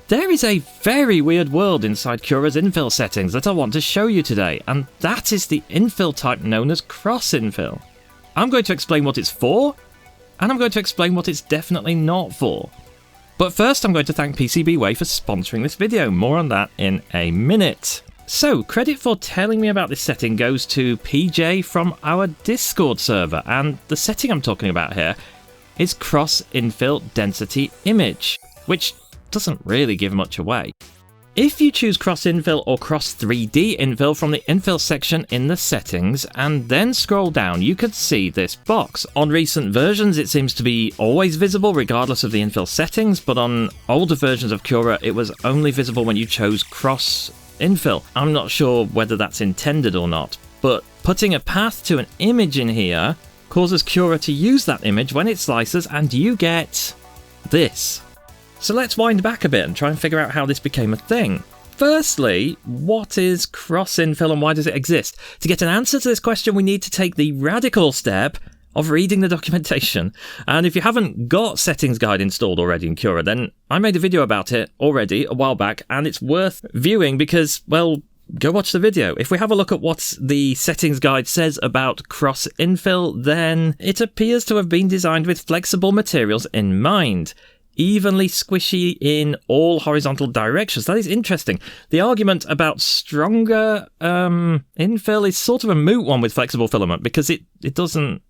There is a very weird world inside Cura's infill settings that I want to show you today, and that is the infill type known as cross infill. I'm going to explain what it's for, and I'm going to explain what it's definitely not for. But first I'm going to thank PCBWay for sponsoring this video, more on that in a minute. So, credit for telling me about this setting goes to PJ from our Discord server, and the setting I'm talking about here is cross infill density image, which doesn't really give much away. If you choose cross infill or cross 3D infill from the infill section in the settings and then scroll down, you could see this box. On recent versions it seems to be always visible regardless of the infill settings, but on older versions of Cura it was only visible when you chose cross infill. I'm not sure whether that's intended or not, but putting a path to an image in here causes Cura to use that image when it slices, and you get this. So let's wind back a bit and try and figure out how this became a thing. Firstly, what is cross infill and why does it exist? To get an answer to this question, we need to take the radical step of reading the documentation. And if you haven't got Settings Guide installed already in Cura, then I made a video about it already a while back, and it's worth viewing because, well, go watch the video. If we have a look at what the Settings Guide says about cross infill, then it appears to have been designed with flexible materials in mind. Evenly squishy in all horizontal directions. That is interesting. The argument about stronger infill is sort of a moot one with flexible filament because it doesn't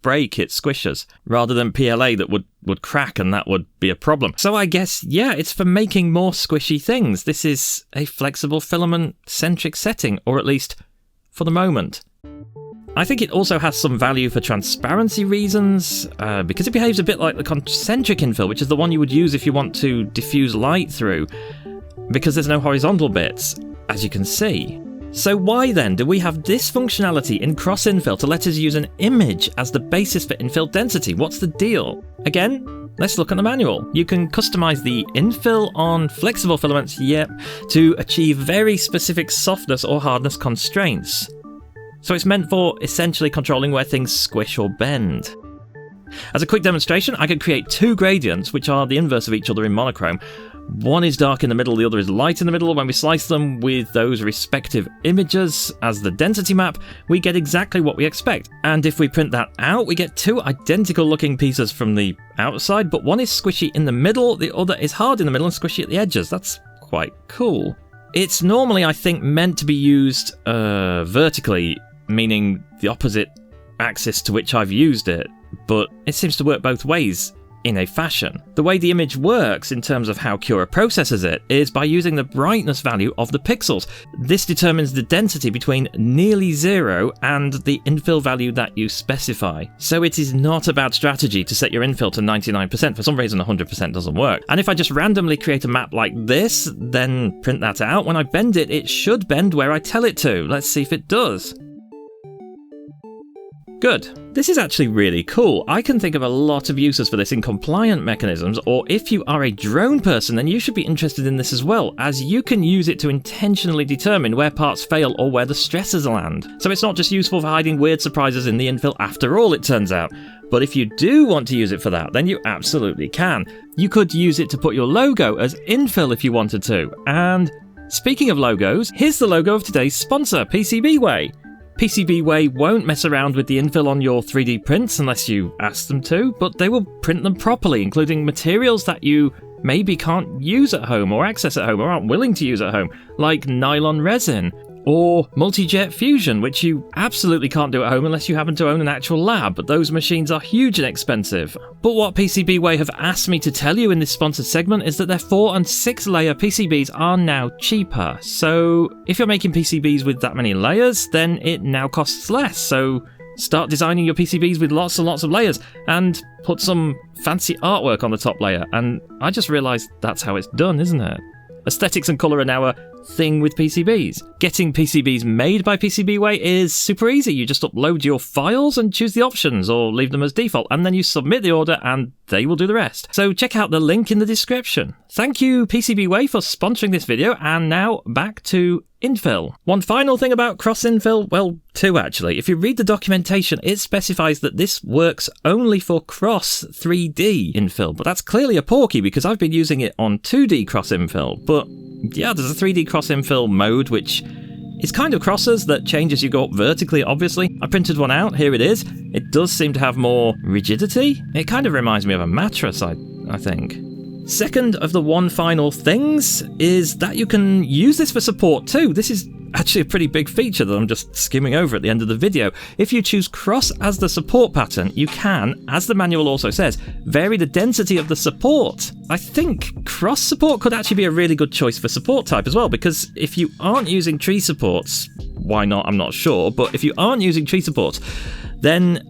break, it squishes, rather than PLA that would crack, and that would be a problem. So I guess, yeah, it's for making more squishy things. This is a flexible filament-centric setting, or at least for the moment. I think it also has some value for transparency reasons, because it behaves a bit like the concentric infill, which is the one you would use if you want to diffuse light through, because there's no horizontal bits, as you can see. So why then do we have this functionality in cross infill to let us use an image as the basis for infill density? What's the deal? Again, let's look at the manual. You can customize the infill on flexible filaments, yep, to achieve very specific softness or hardness constraints. So it's meant for essentially controlling where things squish or bend. As a quick demonstration, I could create two gradients, which are the inverse of each other in monochrome. One is dark in the middle, the other is light in the middle. When we slice them with those respective images as the density map, we get exactly what we expect. And if we print that out, we get two identical looking pieces from the outside, but one is squishy in the middle, the other is hard in the middle and squishy at the edges. That's quite cool. It's normally, I think, meant to be used vertically, meaning the opposite axis to which I've used it, but it seems to work both ways in a fashion. The way the image works in terms of how Cura processes it is by using the brightness value of the pixels. This determines the density between nearly 0 and the infill value that you specify. So it is not a bad strategy to set your infill to 99%. For some reason 100% doesn't work. And if I just randomly create a map like this, then print that out, when I bend it, it should bend where I tell it to. Let's see if it does. Good. This is actually really cool. I can think of a lot of uses for this in compliant mechanisms, or if you are a drone person, then you should be interested in this as well, as you can use it to intentionally determine where parts fail or where the stresses land. So it's not just useful for hiding weird surprises in the infill after all, it turns out. But if you do want to use it for that, then you absolutely can. You could use it to put your logo as infill if you wanted to. And speaking of logos, here's the logo of today's sponsor, PCBWay. PCBWay won't mess around with the infill on your 3D prints unless you ask them to, but they will print them properly, including materials that you maybe can't use at home or access at home or aren't willing to use at home, like nylon resin or multi-jet fusion, which you absolutely can't do at home unless you happen to own an actual lab, but those machines are huge and expensive. But what PCBWay have asked me to tell you in this sponsored segment is that their 4 and 6 layer PCBs are now cheaper. So if you're making PCBs with that many layers, then it now costs less. So start designing your PCBs with lots and lots of layers and put some fancy artwork on the top layer. And I just realised that's how it's done, isn't it? Aesthetics and colour are now a thing with PCBs. Getting PCBs made by PCBWay is super easy. You just upload your files and choose the options, or leave them as default, and then you submit the order and they will do the rest. So check out the link in the description. Thank you PCBWay for sponsoring this video, and now back to Infill. One final thing about cross-infill, well, two actually. If you read the documentation, it specifies that this works only for cross 3D infill, but that's clearly a porky because I've been using it on 2D cross-infill. But yeah, there's a 3D cross-infill mode, which is kind of crosses that change as you go up vertically, obviously. I printed one out, here it is. It does seem to have more rigidity. It kind of reminds me of a mattress, I think. Second of the one final things is that you can use this for support too. This is actually a pretty big feature that I'm just skimming over at the end of the video. If you choose cross as the support pattern, you can, as the manual also says, vary the density of the support. I think cross support could actually be a really good choice for support type as well, because if you aren't using tree supports, why not, I'm not sure, but if you aren't using tree supports, then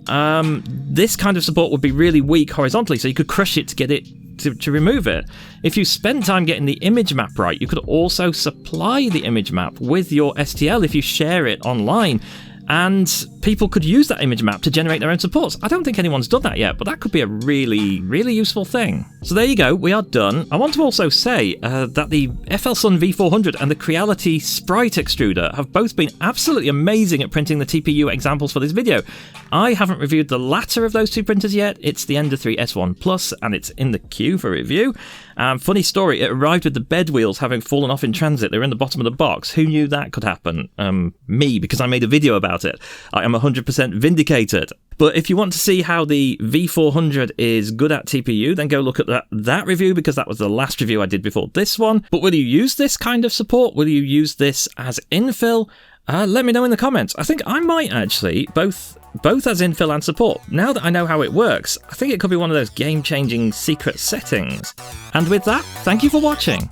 this kind of support would be really weak horizontally, so you could crush it to get it to remove it. If you spend time getting the image map right, you could also supply the image map with your STL if you share it online, and people could use that image map to generate their own supports. I don't think anyone's done that yet, but that could be a really, really useful thing. So there you go, we are done. I want to also say that the FLSun V400 and the Creality Sprite Extruder have both been absolutely amazing at printing the TPU examples for this video. I haven't reviewed the latter of those two printers yet. It's the Ender 3 S1 Plus, and it's in the queue for review. Funny story, it arrived with the bed wheels having fallen off in transit. They were in the bottom of the box. Who knew that could happen? Me, because I made a video about it. I am 100% vindicated. But if you want to see how the V400 is good at TPU, then go look at that review, because that was the last review I did before this one. But will you use this kind of support? Will you use this as infill? Let me know in the comments. I think I might actually, both as infill and support. Now that I know how it works, I think it could be one of those game-changing secret settings. And with that, thank you for watching.